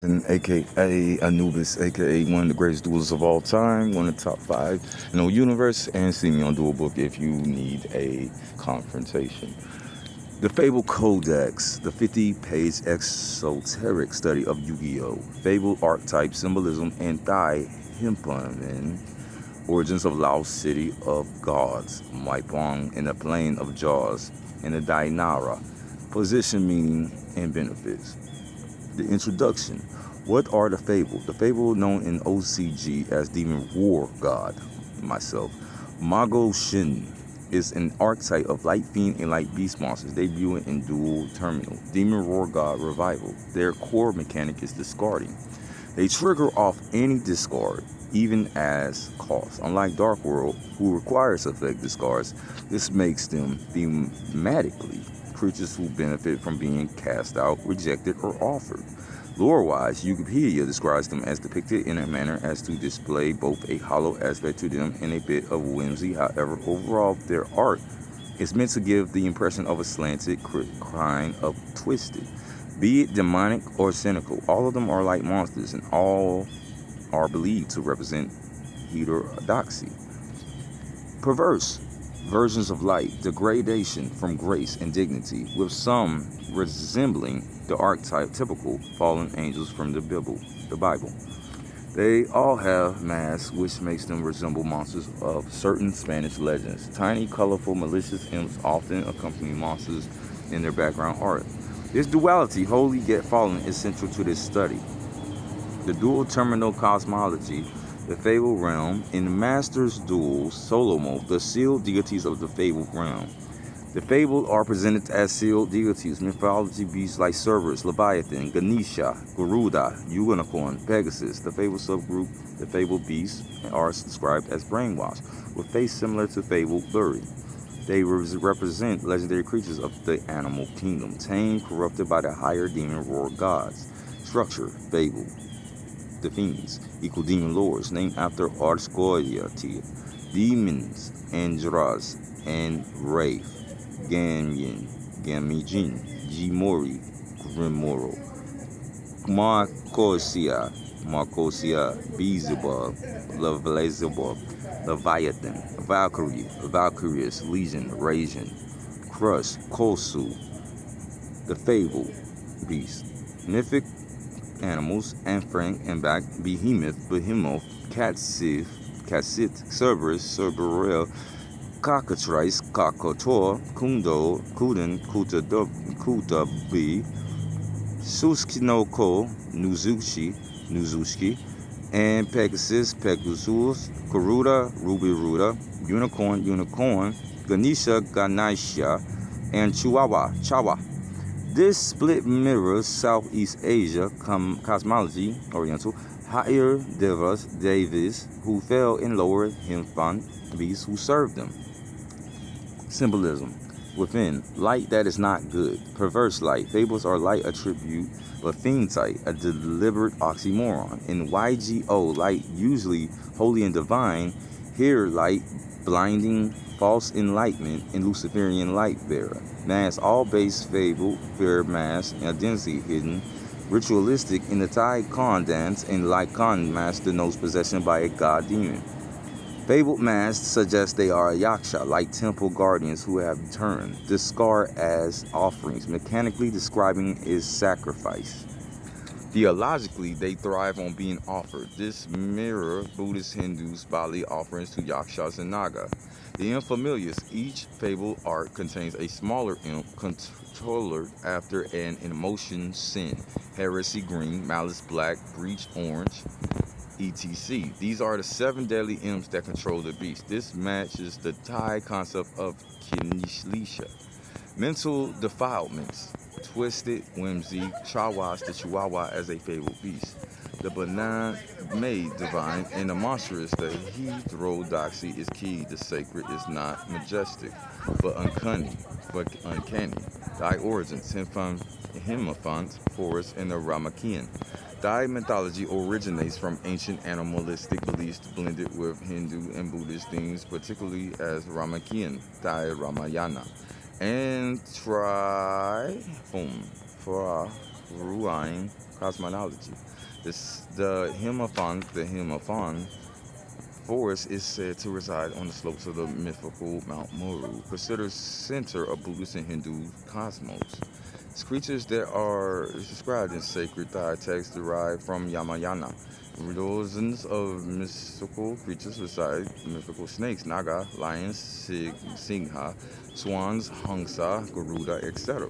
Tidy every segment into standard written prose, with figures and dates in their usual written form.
and aka Anubis, aka one of the greatest duelists of all time, one of the top five in the universe, and see me on Duel Book if you need a confrontation. The Fabled Codex, the 50-page exoteric study of Yu-Gi-Oh! Fabled archetype symbolism and Thai Himpan, origins of Lao City of Gods, Maipong in the Plain of Jaws, and the Dainara, position, meaning, and benefits. The introduction. What are the Fabled? The Fable known in OCG as Demon War God, myself. Mago Shin is an archetype of Light Fiend and Light Beast monsters debuting in Dual Terminal. Demon War God Revival. Their core mechanic is discarding. They trigger off any discard, even as cost. Unlike Dark World, who requires effect discards, this makes them thematically creatures who benefit from being cast out, rejected, or offered. Lore-wise, Wikipedia describes them as depicted in a manner as to display both a hollow aspect to them and a bit of whimsy. However, overall, their art is meant to give the impression of a slanted kind of twisted. Be it demonic or cynical, all of them are like monsters, and all are believed to represent heterodoxy. Perverse versions of light, degradation from grace and dignity, with some resembling the archetype typical fallen angels from the Bible. They all have masks, which makes them resemble monsters of certain Spanish legends. Tiny, colorful, malicious imps often accompany monsters in their background art. This duality, holy yet fallen, is central to this study. The dual terminal cosmology, the Fabled Realm, in the Master's Duel solo mode, the sealed deities of the Fabled Realm. The Fabled are presented as sealed deities, mythology beasts like Cerberus, Leviathan, Ganesha, Garuda, Unicorn, Pegasus. The Fabled subgroup, the Fabled beasts, are described as brainwashed, with face similar to Fabled Blurry. They represent legendary creatures of the animal kingdom, tamed, corrupted by the higher demon roar gods. Structure, Fable. The Fiends, equal demon lords, named after Arscoiati. Demons, Andras, and Wraith. Gamyin, Gamijin, Jimori, Grimoro. Marcosia, Beelzebub, Leviathan, Valkyrie, Valkyrius, Legion, Rasian, Crush, Kosu, the Fable, Beast, Mythic animals, Anfrank and back, Behemoth, Catsith, Cerberus, Cerberel, Cockatrice, Cockatour, Kundo, Kuden, Kutabi, Suskinoko, Nuzuki, and Pegasus, Garuda, Ruda, Unicorn, Ganesha, and Chawa. This split mirrors Southeast Asia cosmology, Oriental, higher Devis who fell in lower Himpan beasts who served them. Symbolism. Within, light that is not good. Perverse light. Fables are light attribute, but fiend type, a deliberate oxymoron. In YGO, light usually holy and divine. Here, light, blinding, false enlightenment, and Luciferian light bearer. Mass, all base fable, fair mass, identity hidden, ritualistic in the Thai Khan dance, and Lycan mass denotes possession by a god demon. Fabled masks suggest they are a yaksha, like temple guardians who have returned. Discard as offerings, mechanically describing is sacrifice. Theologically, they thrive on being offered. This mirror Buddhist Hindus' Bali offerings to yakshas and naga. The imp familiars, each fable art contains a smaller imp controller after an emotion sin. Heresy green, malice black, breach orange, etc. These are the 7 deadly imps that control the beast. This matches the Thai concept of Kinislisha. Mental defilements, twisted whimsy, Chawas the Chihuahua as a fabled beast. The benign made divine, and the monstrous, the heterodoxy is key. The sacred is not majestic, but uncanny. Thy origins, Himafant, forest, and the Ramakian. Thai mythology originates from ancient animalistic beliefs blended with Hindu and Buddhist themes, particularly as Ramakian, Thai Ramayana, and Trifon, Ruine, cosmology. The Himaphan forest is said to reside on the slopes of the mythical Mount Meru, considered center of Buddhist and Hindu cosmos. It's creatures that are described in sacred Thai texts derived from Yamayana. Dozens of mystical creatures reside, mythical snakes, naga, lions, singha, swans, hangsa, garuda, etc.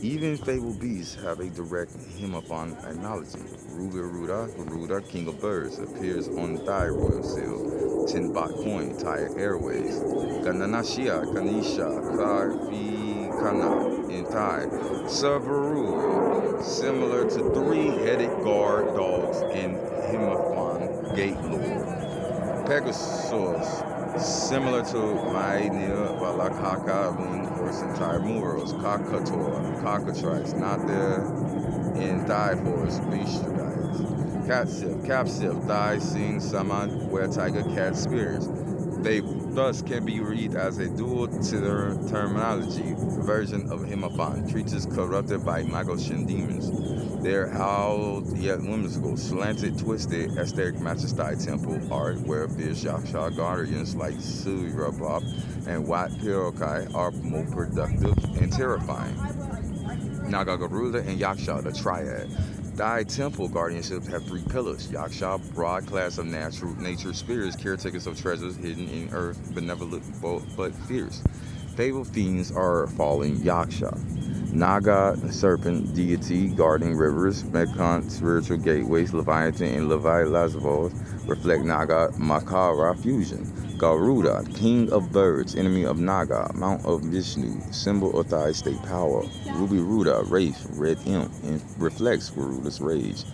Even fabled beasts have a direct Himaphan analogy. Rugaruda, Garuda, king of birds, appears on Thai royal seal, 10 baht coin, Thai Airways. Gananashia, Kanisha, Karfi Kana in Thai. Sabaru, similar to three-headed guard dogs in Himaphan gate lore. Pegasus, similar to Maenea, Balakaka, winged horse, and Thai murals. Kakator, cockatrice, not there in Thai forest, bestialize. Capsif, Thai sing Saman, where tiger cat spirits. They thus can be read as a dual terminology version of Himaphan, creatures corrupted by Magoshan demons. Their howled yet whimsical, slanted, twisted, aesthetic matches Thai temple art, where fierce Yaksha guardians like Surabab and Wat Pirokai are more productive and terrifying. Nagagarula and Yaksha, the triad. Thai temple guardianships have three pillars. Yaksha, broad class of nature spirits, caretakers of treasures hidden in earth, benevolent but fierce. Fabled fiends are fallen Yaksha. Naga, serpent deity guarding rivers, Mekong spiritual gateways, Leviathan and Levi Lazarus reflect Naga Makara fusion. Garuda, king of birds, enemy of Naga, mount of Vishnu, symbol of Thai state power. Ruby Ruda, wraith, red imp, and reflects Garuda's rage.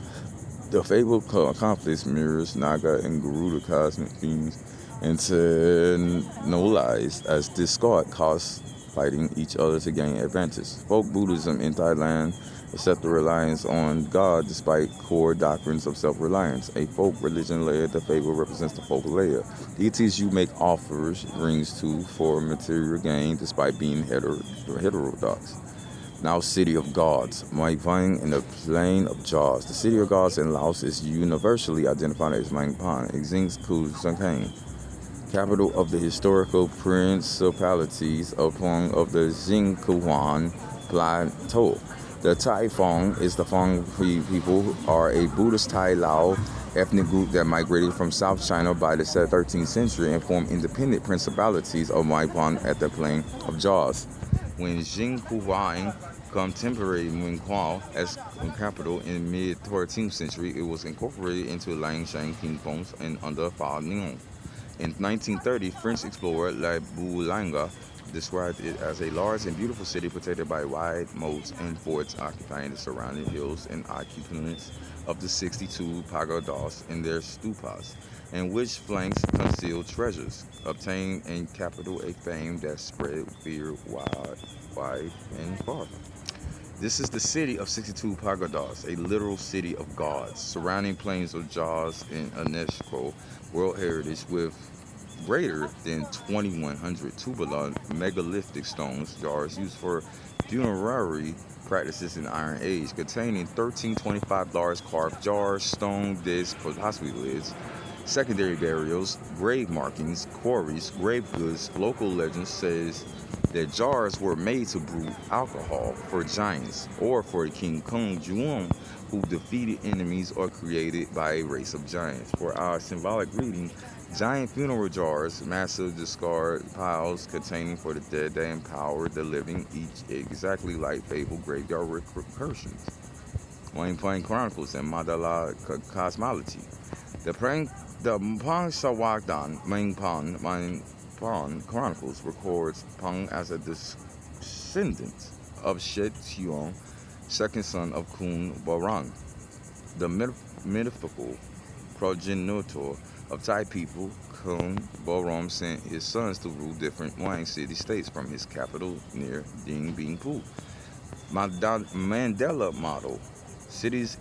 The fabled conflicts mirrors Naga and Garuda cosmic themes internalized as discard costs fighting each other to gain advantage. Folk Buddhism in Thailand accept the reliance on God despite core doctrines of self-reliance. A folk religion layer, the fable represents the folk layer. Deities you make offerings to for material gain despite being heterodox. Now, City of Gods, Mai Vang in the Plain of Jaws. The City of Gods in Laos is universally identified as Mai Pan, Exings Ku Sankang, capital of the historical principalities of Phong of the Jingkuan Plateau. The Tai Phong is the Phong people who are a Buddhist Thai Lao ethnic group that migrated from South China by the 13th century and formed independent principalities of Maipan at the Plain of Jaws. When Jingkuan contemporary Mingquao as capital in mid-13th century, it was incorporated into Langshan Kingdoms and under Fa Nong. In 1930, French explorer La Boulanga described it as a large and beautiful city protected by wide moats and forts occupying the surrounding hills and occupants of the 62 pagodas and their stupas, and which flanks concealed treasures, obtained in capital a fame that spread fear wide and far. This is the city of 62 pagodas, a literal city of gods, surrounding plains of Jaws in UNESCO World Heritage with greater than 2,100 tubular megalithic stones jars used for funerary practices in Iron Age, containing 1325 large carved jars, stone discs, possibly lids, secondary burials, grave markings, quarries, grave goods. Local legend says that jars were made to brew alcohol for giants or for King Kong Juon, who defeated enemies or created by a race of giants. For our symbolic reading, giant funeral jars, massive discard piles containing for the dead that empower the living, each exactly like fabled graveyard recursions. Wayne Plain Chronicles and Mandala Cosmology. The Pang Sawagdan Main Pan Chronicles records Pang as a descendant of Shet Xiong, second son of Kun Barang, the mythical progenitor of Thai people. Kun Borom sent his sons to rule different Wang city states from his capital near Ding Bing Pu. Mandela model. Cities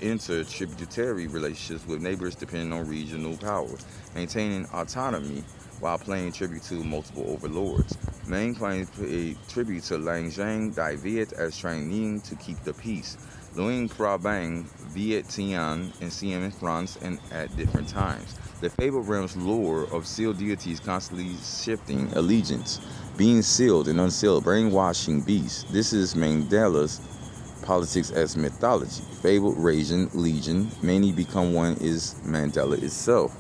enter tributary relationships with neighbors depending on regional power, maintaining autonomy while paying tribute to multiple overlords. Meng paying tribute to Lang Zhang Dai Viet as training to keep the peace. Luang Prabang, Viet Tian, and Siam in France, and at different times. The fabled realm's lore of sealed deities constantly shifting allegiance, being sealed and unsealed, brainwashing beasts. This is Mandela's politics as mythology. Fabled Legion, many become one is Mandela itself.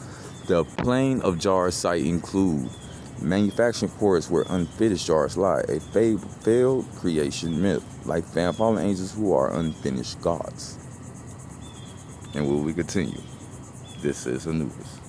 The plane of jars site include manufacturing ports where unfinished jars lie, a failed creation myth, like fallen angels who are unfinished gods. And will we continue? This is Anubis.